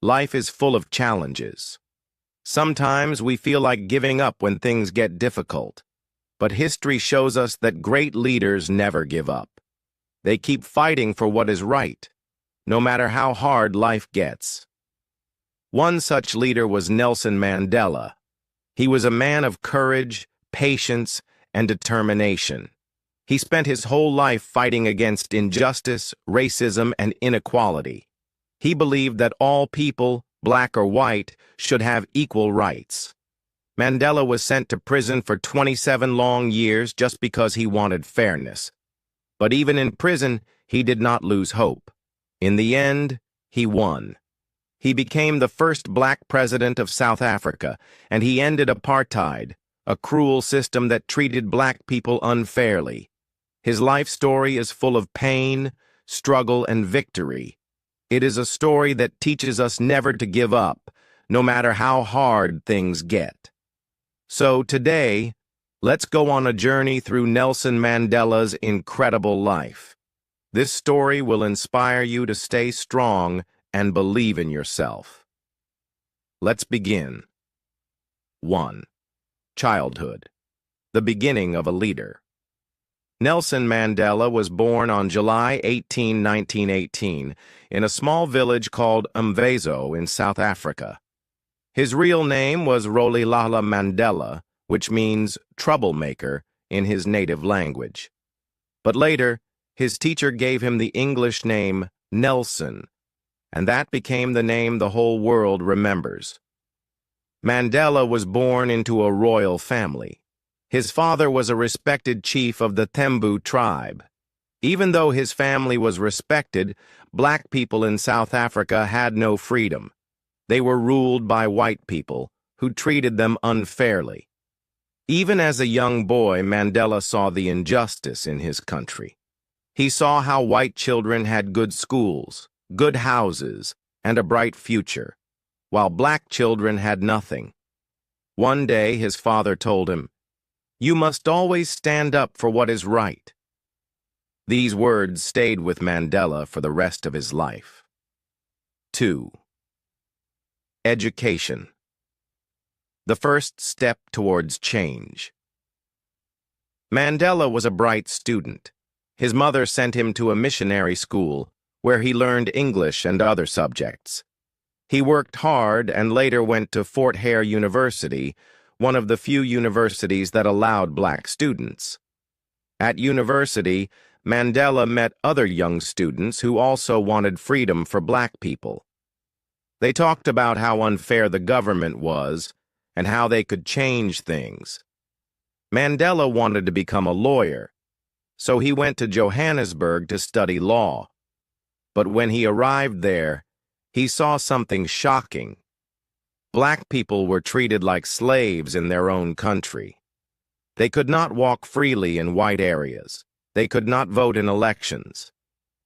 Life is full of challenges. Sometimes we feel like giving up when things get difficult, but history shows us that great leaders never give up. They keep fighting for what is right, no matter how hard life gets. One such leader was Nelson Mandela. He was a man of courage, patience, and determination. He spent his whole life fighting against injustice, racism, and inequality. He believed that all people, black or white, should have equal rights. Mandela was sent to prison for 27 long years just because he wanted fairness. But even in prison, he did not lose hope. In the end, he won. He became the first black president of South Africa, and he ended apartheid, a cruel system that treated black people unfairly. His life story is full of pain, struggle, and victory. It is a story that teaches us never to give up, no matter how hard things get. So today, let's go on a journey through Nelson Mandela's incredible life. This story will inspire you to stay strong and believe in yourself. Let's begin. 1. Childhood. The beginning of a leader. Nelson Mandela was born on July 18, 1918, in a small village called Mvezo in South Africa. His real name was Rolihlahla Mandela, which means troublemaker in his native language. But later, his teacher gave him the English name Nelson, and that became the name the whole world remembers. Mandela was born into a royal family. His father was a respected chief of the Thembu tribe. Even though his family was respected, black people in South Africa had no freedom. They were ruled by white people, who treated them unfairly. Even as a young boy, Mandela saw the injustice in his country. He saw how white children had good schools, good houses, and a bright future, while black children had nothing. One day, his father told him, "You must always stand up for what is right." These words stayed with Mandela for the rest of his life. 2. Education. The first step towards change. Mandela was a bright student. His mother sent him to a missionary school, where he learned English and other subjects. He worked hard and later went to Fort Hare University, one of the few universities that allowed black students. At university, Mandela met other young students who also wanted freedom for black people. They talked about how unfair the government was and how they could change things. Mandela wanted to become a lawyer, so he went to Johannesburg to study law. But when he arrived there, he saw something shocking. Black people were treated like slaves in their own country. They could not walk freely in white areas. They could not vote in elections.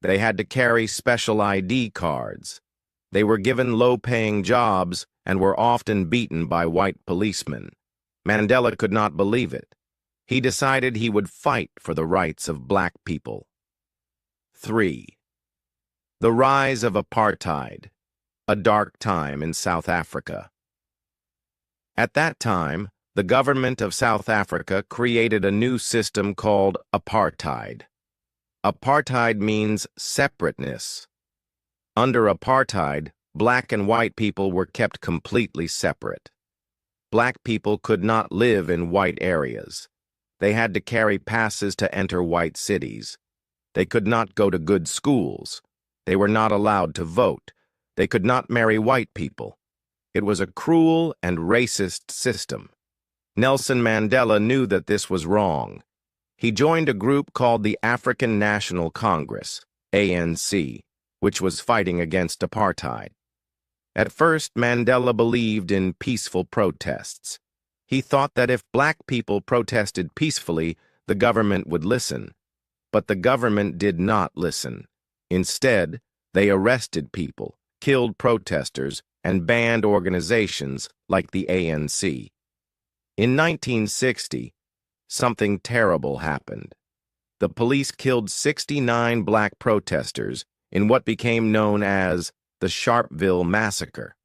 They had to carry special ID cards. They were given low-paying jobs and were often beaten by white policemen. Mandela could not believe it. He decided he would fight for the rights of black people. 3. The rise of apartheid, a dark time in South Africa. At that time, the government of South Africa created a new system called apartheid. Apartheid means separateness. Under apartheid, black and white people were kept completely separate. Black people could not live in white areas. They had to carry passes to enter white cities. They could not go to good schools. They were not allowed to vote. They could not marry white people. It was a cruel and racist system. Nelson Mandela knew that this was wrong. He joined a group called the African National Congress, ANC, which was fighting against apartheid. At first, Mandela believed in peaceful protests. He thought that if black people protested peacefully, the government would listen. But the government did not listen. Instead, they arrested people, killed protesters, and banned organizations like the ANC. In 1960, something terrible happened. The police killed 69 black protesters in what became known as the Sharpeville massacre.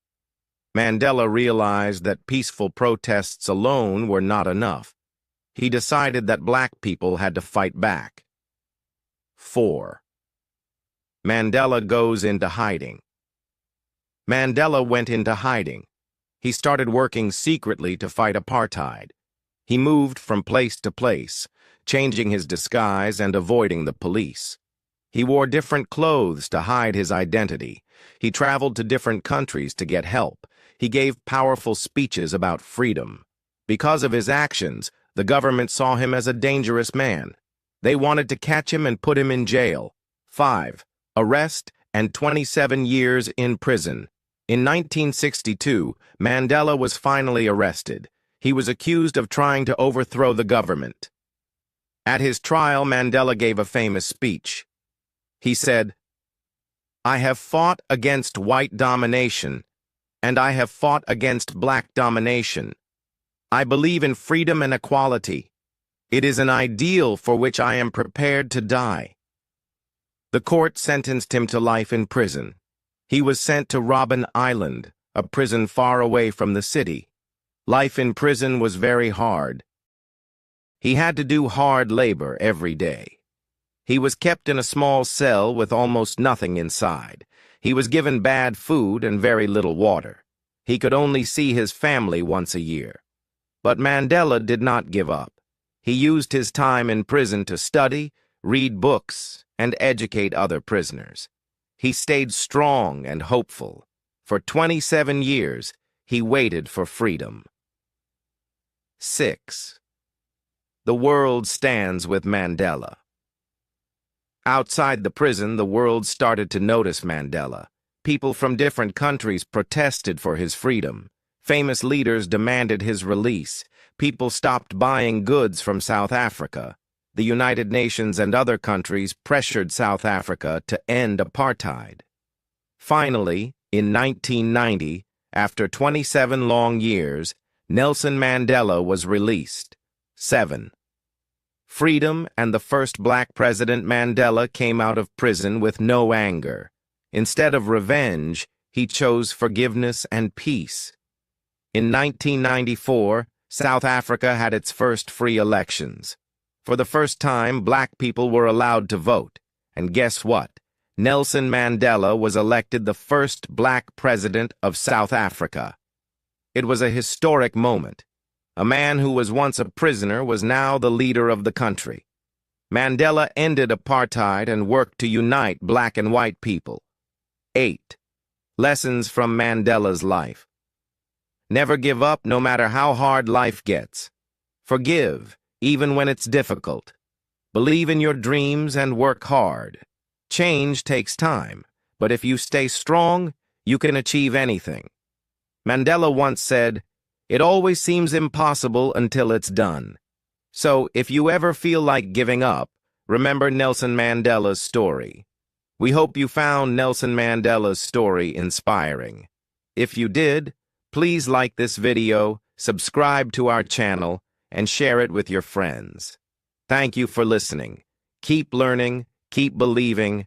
Mandela realized that peaceful protests alone were not enough. He decided that black people had to fight back. 4. Mandela goes into hiding. Mandela went into hiding. He started working secretly to fight apartheid. He moved from place to place, changing his disguise and avoiding the police. He wore different clothes to hide his identity. He traveled to different countries to get help. He gave powerful speeches about freedom. Because of his actions, the government saw him as a dangerous man. They wanted to catch him and put him in jail. 5. Arrest and 27 years in prison. In 1962, Mandela was finally arrested. He was accused of trying to overthrow the government. At his trial, Mandela gave a famous speech. He said, "I have fought against white domination, and I have fought against black domination. I believe in freedom and equality. It is an ideal for which I am prepared to die." The court sentenced him to life in prison. He was sent to Robben Island, a prison far away from the city. Life in prison was very hard. He had to do hard labor every day. He was kept in a small cell with almost nothing inside. He was given bad food and very little water. He could only see his family once a year. But Mandela did not give up. He used his time in prison to study, read books, and educate other prisoners. He stayed strong and hopeful. For 27 years, he waited for freedom. 6. The world stands with Mandela. Outside the prison, the world started to notice Mandela. People from different countries protested for his freedom. Famous leaders demanded his release. People stopped buying goods from South Africa. The United Nations and other countries pressured South Africa to end apartheid. Finally, in 1990, after 27 long years, Nelson Mandela was released. 7. Freedom, and the first black president, Mandela came out of prison with no anger. Instead of revenge, he chose forgiveness and peace. In 1994, South Africa had its first free elections. For the first time, black people were allowed to vote. And guess what? Nelson Mandela was elected the first black president of South Africa. It was a historic moment. A man who was once a prisoner was now the leader of the country. Mandela ended apartheid and worked to unite black and white people. 8. Lessons from Mandela's life. Never give up no matter how hard life gets. Forgive, even when it's difficult. Believe in your dreams and work hard. Change takes time, but if you stay strong, you can achieve anything. Mandela once said, "It always seems impossible until it's done." So, if you ever feel like giving up, remember Nelson Mandela's story. We hope you found Nelson Mandela's story inspiring. If you did, please like this video, subscribe to our channel, and share it with your friends. Thank you for listening. Keep learning, keep believing,